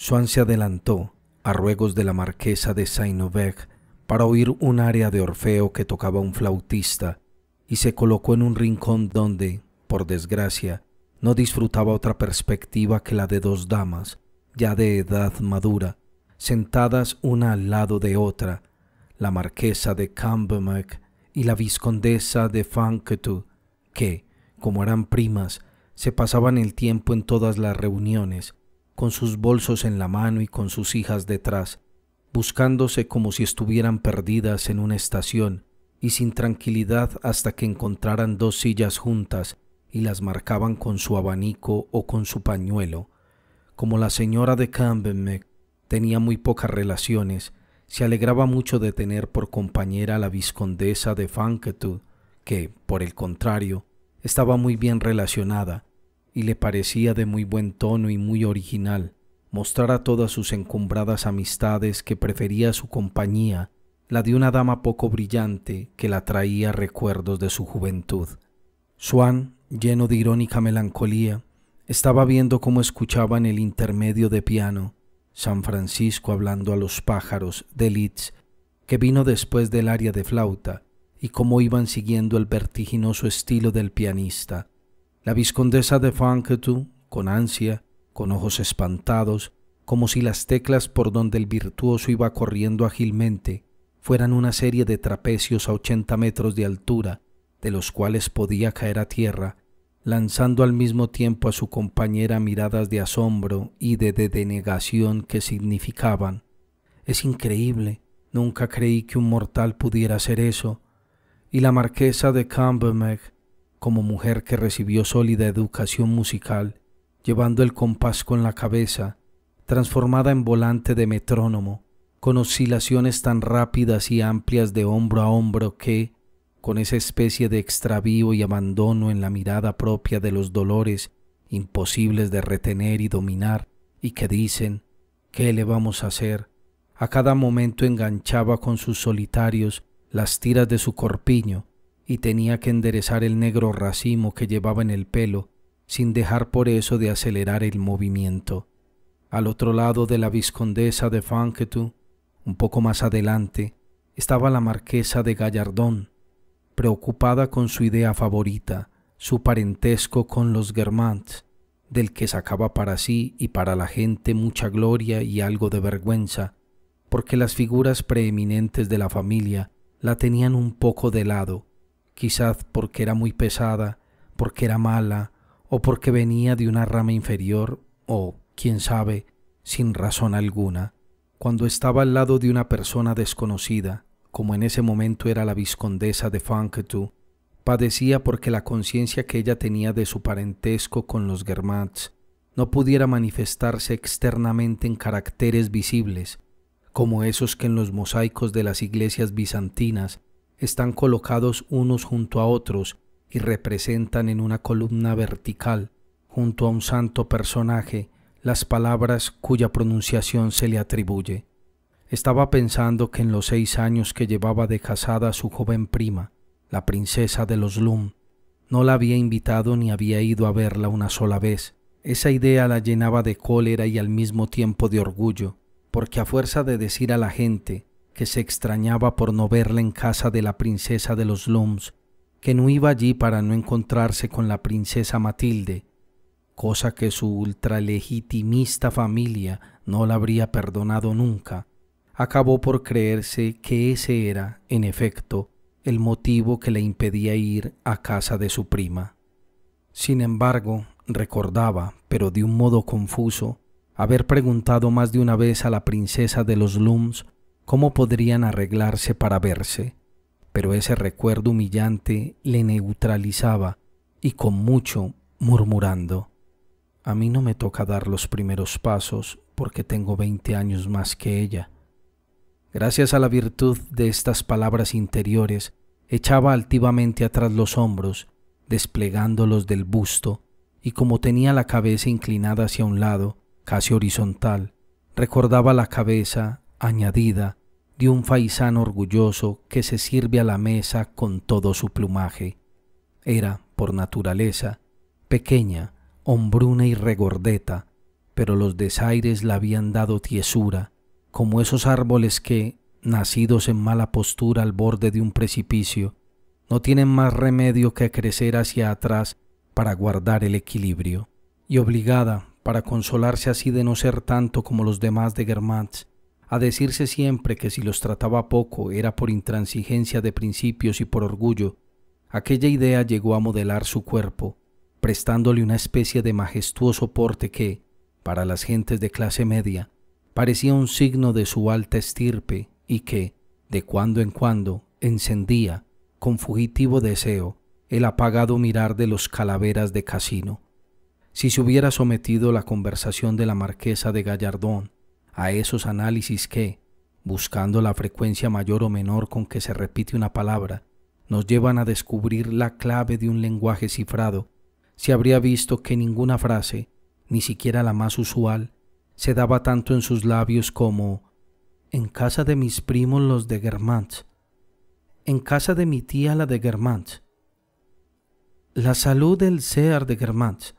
Swann se adelantó, a ruegos de la marquesa de Saint-Neuve, para oír un aria de Orfeo que tocaba un flautista, y se colocó en un rincón donde, por desgracia, no disfrutaba otra perspectiva que la de dos damas, ya de edad madura, sentadas una al lado de otra, la marquesa de Cambremer y la vizcondesa de Fontainebleau, que, como eran primas, se pasaban el tiempo en todas las reuniones, con sus bolsos en la mano y con sus hijas detrás, buscándose como si estuvieran perdidas en una estación y sin tranquilidad hasta que encontraran dos sillas juntas y las marcaban con su abanico o con su pañuelo. Como la señora de Cambremer tenía muy pocas relaciones, se alegraba mucho de tener por compañera a la vizcondesa de Fontainebleau, que, por el contrario, estaba muy bien relacionada, y le parecía de muy buen tono y muy original mostrar a todas sus encumbradas amistades que prefería su compañía, la de una dama poco brillante que la traía recuerdos de su juventud. Swann, lleno de irónica melancolía, estaba viendo cómo escuchaban el intermedio de piano, San Francisco hablando a los pájaros de Liszt, que vino después del aria de flauta, y cómo iban siguiendo el vertiginoso estilo del pianista. La vizcondesa de Fontainebleau, con ansia, con ojos espantados, como si las teclas por donde el virtuoso iba corriendo ágilmente fueran una serie de trapecios a 80 metros de altura, de los cuales podía caer a tierra, lanzando al mismo tiempo a su compañera miradas de asombro y de denegación que significaban: «Es increíble, nunca creí que un mortal pudiera hacer eso». Y la marquesa de Cambremer, como mujer que recibió sólida educación musical, llevando el compás con la cabeza, transformada en volante de metrónomo, con oscilaciones tan rápidas y amplias de hombro a hombro que, con esa especie de extravío y abandono en la mirada propia de los dolores imposibles de retener y dominar, y que dicen: «¿Qué le vamos a hacer?», a cada momento enganchaba con sus solitarios las tiras de su corpiño y tenía que enderezar el negro racimo que llevaba en el pelo, sin dejar por eso de acelerar el movimiento. Al otro lado de la vizcondesa de Fontainebleau, un poco más adelante, estaba la marquesa de Gallardón, preocupada con su idea favorita, su parentesco con los Guermantes, del que sacaba para sí y para la gente mucha gloria y algo de vergüenza, porque las figuras preeminentes de la familia la tenían un poco de lado, quizás porque era muy pesada, porque era mala, o porque venía de una rama inferior, o, quién sabe, sin razón alguna. Cuando estaba al lado de una persona desconocida, como en ese momento era la vizcondesa de Fontainebleau, padecía porque la conciencia que ella tenía de su parentesco con los Guermantes no pudiera manifestarse externamente en caracteres visibles, como esos que en los mosaicos de las iglesias bizantinas están colocados unos junto a otros y representan en una columna vertical, junto a un santo personaje, las palabras cuya pronunciación se le atribuye. Estaba pensando que en los 6 años que llevaba de casada su joven prima, la princesa de los Lum, no la había invitado ni había ido a verla una sola vez. Esa idea la llenaba de cólera y al mismo tiempo de orgullo, porque a fuerza de decir a la gente que se extrañaba por no verla en casa de la princesa de los Lums, que no iba allí para no encontrarse con la princesa Matilde, cosa que su ultralegitimista familia no la habría perdonado nunca, acabó por creerse que ese era, en efecto, el motivo que le impedía ir a casa de su prima. Sin embargo, recordaba, pero de un modo confuso, haber preguntado más de una vez a la princesa de los Lums cómo podrían arreglarse para verse, pero ese recuerdo humillante le neutralizaba y con mucho murmurando: «A mí no me toca dar los primeros pasos porque tengo 20 años más que ella». Gracias a la virtud de estas palabras interiores, echaba altivamente atrás los hombros, desplegándolos del busto, y como tenía la cabeza inclinada hacia un lado, casi horizontal, recordaba la cabeza añadida de un faisán orgulloso que se sirve a la mesa con todo su plumaje. Era, por naturaleza, pequeña, hombruna y regordeta, pero los desaires la habían dado tiesura, como esos árboles que, nacidos en mala postura al borde de un precipicio, no tienen más remedio que crecer hacia atrás para guardar el equilibrio. Y obligada, para consolarse así de no ser tanto como los demás de Guermantes, a decirse siempre que si los trataba poco era por intransigencia de principios y por orgullo, aquella idea llegó a modelar su cuerpo, prestándole una especie de majestuoso porte que, para las gentes de clase media, parecía un signo de su alta estirpe y que, de cuando en cuando, encendía, con fugitivo deseo, el apagado mirar de los calaveras de casino. Si se hubiera sometido la conversación de la marquesa de Gallardón a esos análisis que, buscando la frecuencia mayor o menor con que se repite una palabra, nos llevan a descubrir la clave de un lenguaje cifrado, se habría visto que ninguna frase, ni siquiera la más usual, se daba tanto en sus labios como «en casa de mis primos los de Guermantes», «en casa de mi tía la de Guermantes», «la salud del Señor de Guermantes»,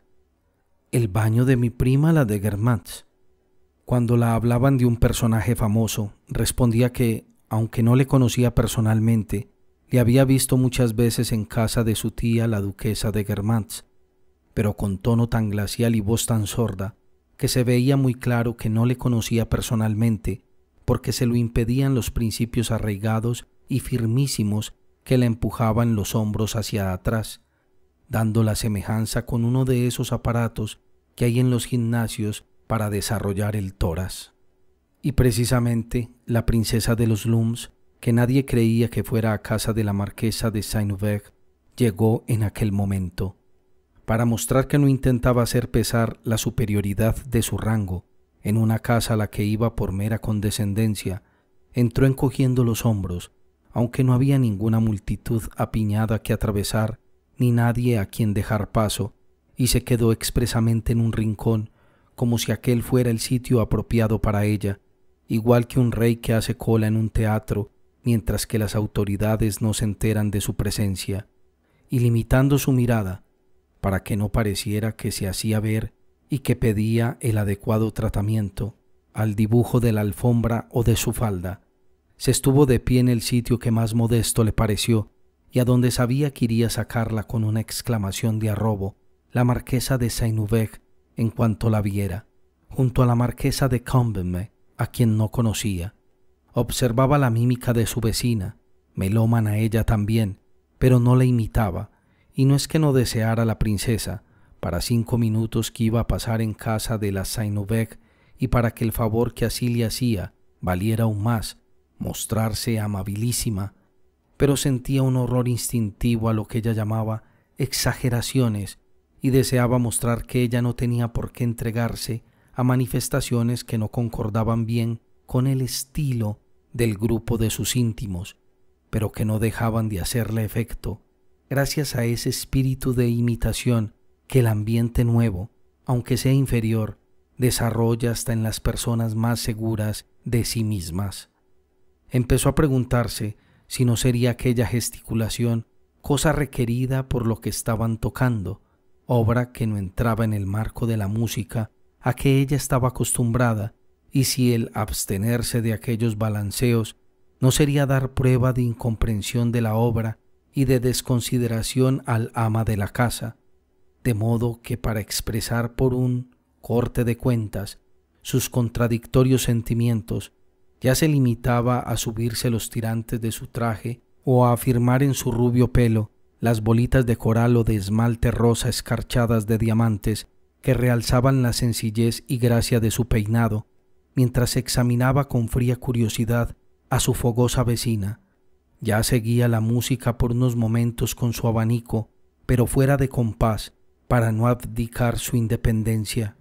«el baño de mi prima la de Guermantes». Cuando la hablaban de un personaje famoso, respondía que, aunque no le conocía personalmente, le había visto muchas veces en casa de su tía la duquesa de Guermantes, pero con tono tan glacial y voz tan sorda que se veía muy claro que no le conocía personalmente, porque se lo impedían los principios arraigados y firmísimos que le empujaban los hombros hacia atrás, dando la semejanza con uno de esos aparatos que hay en los gimnasios para desarrollar el tórax. Y precisamente la princesa de los Lums, que nadie creía que fuera a casa de la marquesa de Saint-Euverte, llegó en aquel momento. Para mostrar que no intentaba hacer pesar la superioridad de su rango en una casa a la que iba por mera condescendencia, entró encogiendo los hombros, aunque no había ninguna multitud apiñada que atravesar ni nadie a quien dejar paso, y se quedó expresamente en un rincón, como si aquel fuera el sitio apropiado para ella, igual que un rey que hace cola en un teatro mientras que las autoridades no se enteran de su presencia, y limitando su mirada, para que no pareciera que se hacía ver y que pedía el adecuado tratamiento, al dibujo de la alfombra o de su falda, se estuvo de pie en el sitio que más modesto le pareció y a donde sabía que iría a sacarla con una exclamación de arrobo la marquesa de Saint-Euverte en cuanto la viera, junto a la marquesa de Cambermé, a quien no conocía. Observaba la mímica de su vecina, melómana ella también, pero no la imitaba, y no es que no deseara la princesa, para 5 minutos que iba a pasar en casa de la Saint-Euverte y para que el favor que así le hacía valiera aún más, mostrarse amabilísima, pero sentía un horror instintivo a lo que ella llamaba exageraciones y deseaba mostrar que ella no tenía por qué entregarse a manifestaciones que no concordaban bien con el estilo del grupo de sus íntimos, pero que no dejaban de hacerle efecto, gracias a ese espíritu de imitación que el ambiente nuevo, aunque sea inferior, desarrolla hasta en las personas más seguras de sí mismas. Empezó a preguntarse si no sería aquella gesticulación cosa requerida por lo que estaban tocando, obra que no entraba en el marco de la música a que ella estaba acostumbrada, y si el abstenerse de aquellos balanceos no sería dar prueba de incomprensión de la obra y de desconsideración al ama de la casa, de modo que para expresar por un corte de cuentas sus contradictorios sentimientos ya se limitaba a subirse los tirantes de su traje o a afirmar en su rubio pelo las bolitas de coral o de esmalte rosa escarchadas de diamantes que realzaban la sencillez y gracia de su peinado, mientras examinaba con fría curiosidad a su fogosa vecina. Ya seguía la música por unos momentos con su abanico, pero fuera de compás, para no abdicar su independencia.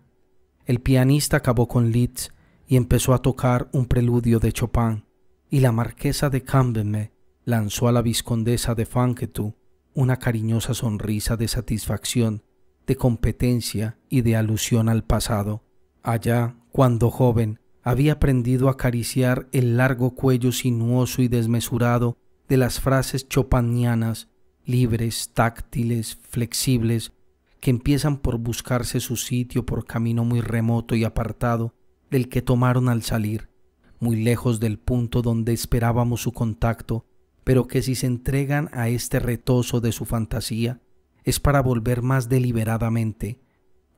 El pianista acabó con Liszt y empezó a tocar un preludio de Chopin, y la marquesa de Cambermé lanzó a la vizcondesa de Fontainebleau una cariñosa sonrisa de satisfacción, de competencia y de alusión al pasado. Allá, cuando joven, había aprendido a acariciar el largo cuello sinuoso y desmesurado de las frases chopinianas, libres, táctiles, flexibles, que empiezan por buscarse su sitio por camino muy remoto y apartado del que tomaron al salir, muy lejos del punto donde esperábamos su contacto, pero que si se entregan a este retozo de su fantasía es para volver más deliberadamente,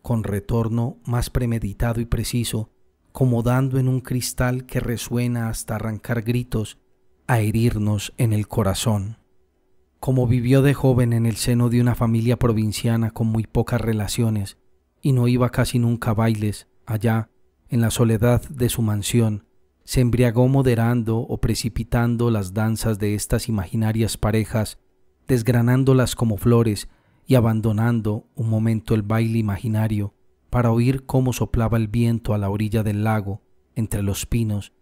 con retorno más premeditado y preciso, como dando en un cristal que resuena hasta arrancar gritos, a herirnos en el corazón. Como vivió de joven en el seno de una familia provinciana con muy pocas relaciones y no iba casi nunca a bailes, allá, en la soledad de su mansión, se embriagó moderando o precipitando las danzas de estas imaginarias parejas, desgranándolas como flores y abandonando un momento el baile imaginario para oír cómo soplaba el viento a la orilla del lago, entre los pinos,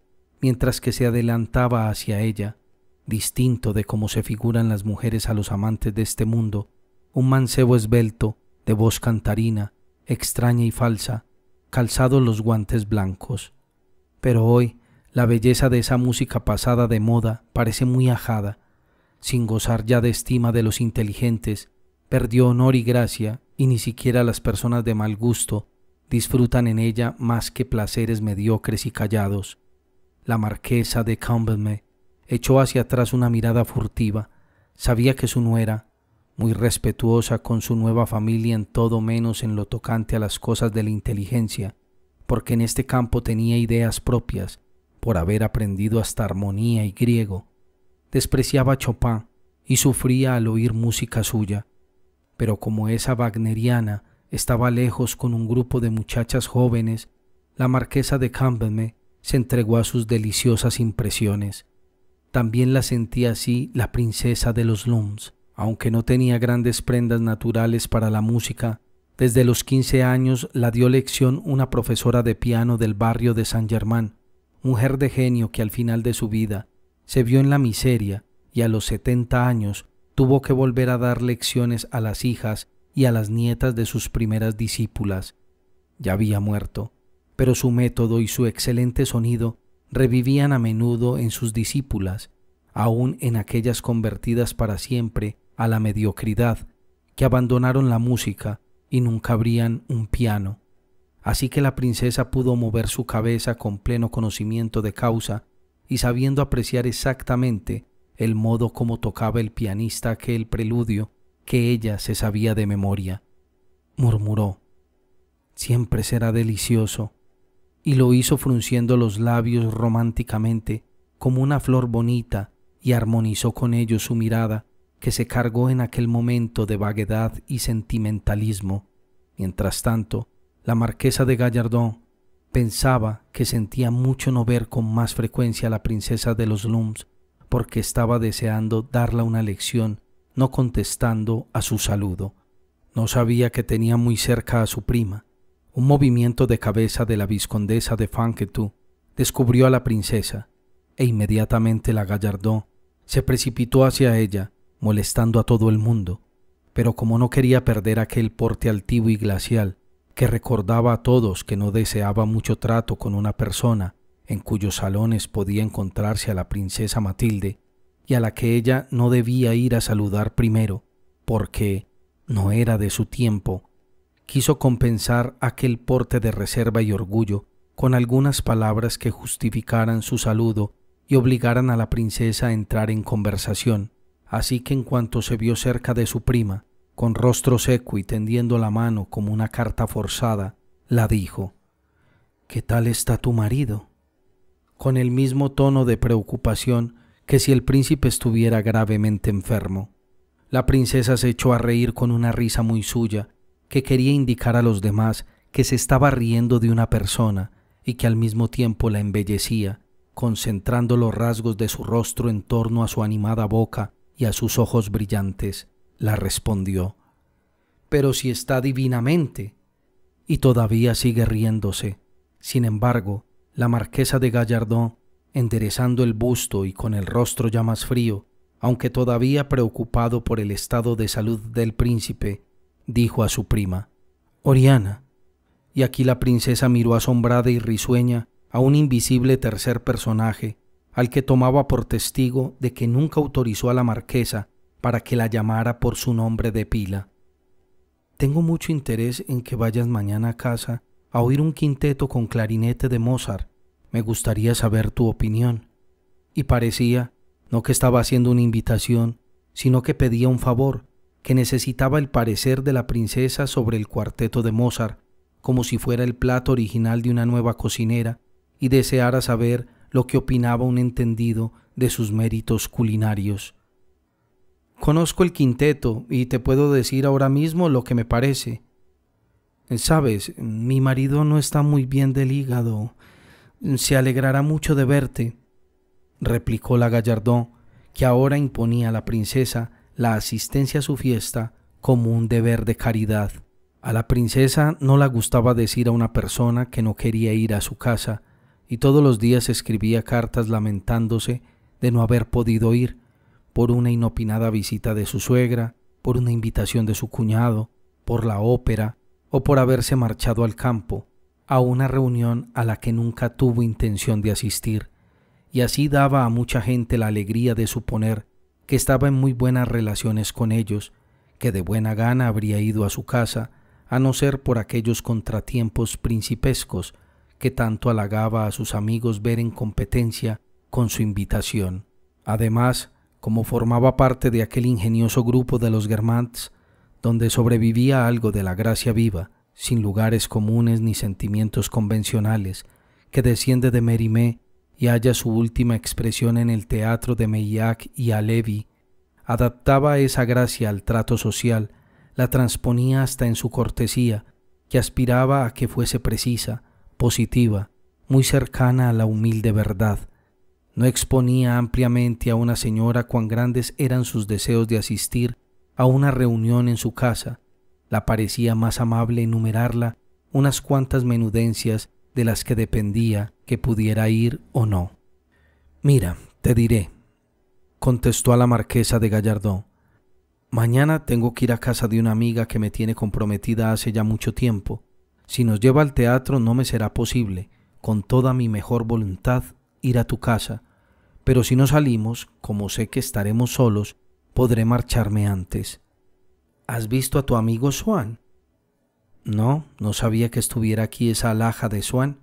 mientras que se adelantaba hacia ella, distinto de cómo se figuran las mujeres a los amantes de este mundo, un mancebo esbelto, de voz cantarina, extraña y falsa, calzados los guantes blancos. Pero hoy, la belleza de esa música pasada de moda parece muy ajada, sin gozar ya de estima de los inteligentes, perdió honor y gracia, y ni siquiera las personas de mal gusto disfrutan en ella más que placeres mediocres y callados. La marquesa de Cambermay echó hacia atrás una mirada furtiva. Sabía que su nuera, muy respetuosa con su nueva familia en todo menos en lo tocante a las cosas de la inteligencia, porque en este campo tenía ideas propias, por haber aprendido hasta armonía y griego, despreciaba a Chopin y sufría al oír música suya. Pero como esa wagneriana estaba lejos con un grupo de muchachas jóvenes, la marquesa de Cambermay se entregó a sus deliciosas impresiones. También la sentía así la princesa de los Lums, aunque no tenía grandes prendas naturales para la música. Desde los 15 años la dio lección una profesora de piano del barrio de Saint-Germain, mujer de genio que al final de su vida se vio en la miseria y a los 70 años tuvo que volver a dar lecciones a las hijas y a las nietas de sus primeras discípulas. Ya había muerto, pero su método y su excelente sonido revivían a menudo en sus discípulas, aun en aquellas convertidas para siempre a la mediocridad, que abandonaron la música y nunca abrían un piano. Así que la princesa pudo mover su cabeza con pleno conocimiento de causa y sabiendo apreciar exactamente el modo como tocaba el pianista aquel preludio que ella se sabía de memoria. Murmuró: «Siempre será delicioso», y lo hizo frunciendo los labios románticamente como una flor bonita, y armonizó con ellos su mirada, que se cargó en aquel momento de vaguedad y sentimentalismo. Mientras tanto, la marquesa de Gallardón pensaba que sentía mucho no ver con más frecuencia a la princesa de los Lums, porque estaba deseando darle una lección, no contestando a su saludo. No sabía que tenía muy cerca a su prima. Un movimiento de cabeza de la vizcondesa de Fanquetou descubrió a la princesa, e inmediatamente la Gallardón se precipitó hacia ella, molestando a todo el mundo. Pero como no quería perder aquel porte altivo y glacial, que recordaba a todos que no deseaba mucho trato con una persona en cuyos salones podía encontrarse a la princesa Matilde, y a la que ella no debía ir a saludar primero, porque no era de su tiempo, quiso compensar aquel porte de reserva y orgullo con algunas palabras que justificaran su saludo y obligaran a la princesa a entrar en conversación. Así que en cuanto se vio cerca de su prima, con rostro seco y tendiendo la mano como una carta forzada, la dijo: «¿Qué tal está tu marido?», con el mismo tono de preocupación que si el príncipe estuviera gravemente enfermo. La princesa se echó a reír con una risa muy suya, que quería indicar a los demás que se estaba riendo de una persona y que al mismo tiempo la embellecía, concentrando los rasgos de su rostro en torno a su animada boca y a sus ojos brillantes. La respondió: «Pero si está divinamente», y todavía sigue riéndose. Sin embargo, la marquesa de Gallardón, enderezando el busto y con el rostro ya más frío, aunque todavía preocupado por el estado de salud del príncipe, dijo a su prima: «Oriana». Y aquí la princesa miró asombrada y risueña a un invisible tercer personaje, al que tomaba por testigo de que nunca autorizó a la marquesa para que la llamara por su nombre de pila. tengo mucho interés en que vayas mañana a casa a oír un quinteto con clarinete de Mozart. Me gustaría saber tu opinión. Y parecía, no que estaba haciendo una invitación, sino que pedía un favor, que necesitaba el parecer de la princesa sobre el cuarteto de Mozart, como si fuera el plato original de una nueva cocinera, y deseara saber lo que opinaba un entendido de sus méritos culinarios. Conozco el quinteto y te puedo decir ahora mismo lo que me parece. Sabes, mi marido no está muy bien del hígado. Se alegrará mucho de verte, replicó la Gallardón, que ahora imponía a la princesa la asistencia a su fiesta como un deber de caridad. A la princesa no le gustaba decir a una persona que no quería ir a su casa, y todos los días escribía cartas lamentándose de no haber podido ir, por una inopinada visita de su suegra, por una invitación de su cuñado, por la ópera o por haberse marchado al campo, a una reunión a la que nunca tuvo intención de asistir, y así daba a mucha gente la alegría de suponer que estaba en muy buenas relaciones con ellos, que de buena gana habría ido a su casa, a no ser por aquellos contratiempos principescos que tanto halagaba a sus amigos ver en competencia con su invitación. Además, como formaba parte de aquel ingenioso grupo de los Guermantes, donde sobrevivía algo de la gracia viva, sin lugares comunes ni sentimientos convencionales, que desciende de Mérimée y halla su última expresión en el teatro de Meilhac y Halévy, adaptaba esa gracia al trato social, la transponía hasta en su cortesía, que aspiraba a que fuese precisa, positiva, muy cercana a la humilde verdad. No exponía ampliamente a una señora cuán grandes eran sus deseos de asistir a una reunión en su casa. La parecía más amable enumerarla unas cuantas menudencias de las que dependía que pudiera ir o no. Mira, te diré, contestó a la marquesa de Gallardón. Mañana tengo que ir a casa de una amiga que me tiene comprometida hace ya mucho tiempo. Si nos lleva al teatro no me será posible, con toda mi mejor voluntad, ir a tu casa, pero si no salimos, como sé que estaremos solos, podré marcharme antes. ¿Has visto a tu amigo Swann? No, no sabía que estuviera aquí esa alhaja de Swann.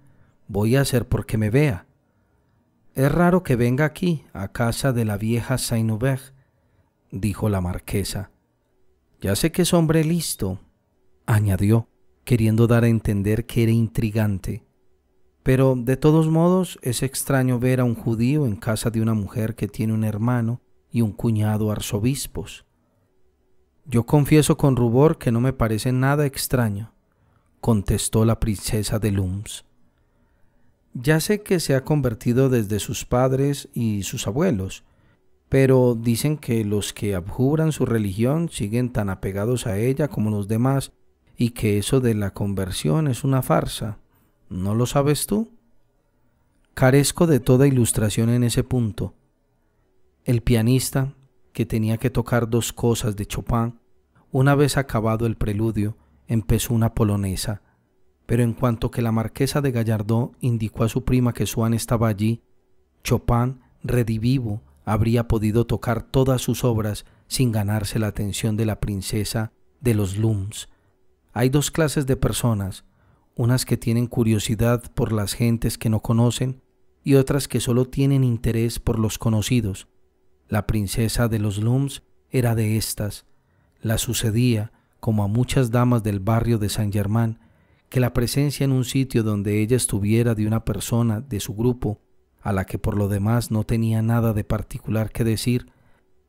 Voy a hacer porque me vea. Es raro que venga aquí, a casa de la vieja Saint-Aubert, dijo la marquesa. Ya sé que es hombre listo, añadió, queriendo dar a entender que era intrigante. Pero de todos modos es extraño ver a un judío en casa de una mujer que tiene un hermano y un cuñado arzobispos. Yo confieso con rubor que no me parece nada extraño, contestó la princesa de Lums. Ya sé que se ha convertido desde sus padres y sus abuelos, pero dicen que los que abjuran su religión siguen tan apegados a ella como los demás y que eso de la conversión es una farsa. ¿No lo sabes tú? Carezco de toda ilustración en ese punto. El pianista, que tenía que tocar dos cosas de Chopin, una vez acabado el preludio, empezó una polonesa, pero en cuanto que la marquesa de Gallardón indicó a su prima que Swann estaba allí, Chopin, redivivo, habría podido tocar todas sus obras sin ganarse la atención de la princesa de los Lums. Hay dos clases de personas, unas que tienen curiosidad por las gentes que no conocen y otras que solo tienen interés por los conocidos. La princesa de los Lums era de estas. La sucedía, como a muchas damas del barrio de Saint-Germain, que la presencia en un sitio donde ella estuviera de una persona de su grupo, a la que por lo demás no tenía nada de particular que decir,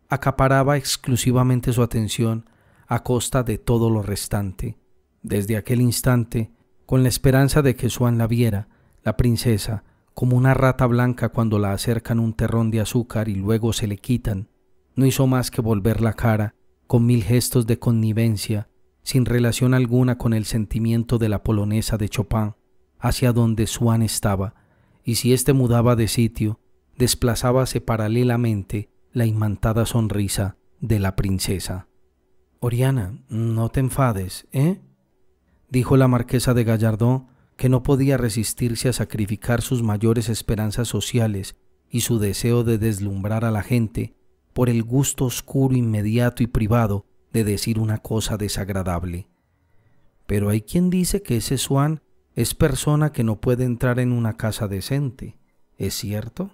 acaparaba exclusivamente su atención a costa de todo lo restante. Desde aquel instante, con la esperanza de que Swann la viera, la princesa, como una rata blanca cuando la acercan un terrón de azúcar y luego se le quitan, no hizo más que volver la cara con mil gestos de connivencia, sin relación alguna con el sentimiento de la polonesa de Chopin, hacia donde Swann estaba, y si éste mudaba de sitio, desplazábase paralelamente la imantada sonrisa de la princesa. Oriana, no te enfades, dijo la marquesa de Gallardón, que no podía resistirse a sacrificar sus mayores esperanzas sociales y su deseo de deslumbrar a la gente por el gusto oscuro, inmediato y privado de decir una cosa desagradable. Pero hay quien dice que ese Swan es persona que no puede entrar en una casa decente. ¿Es cierto?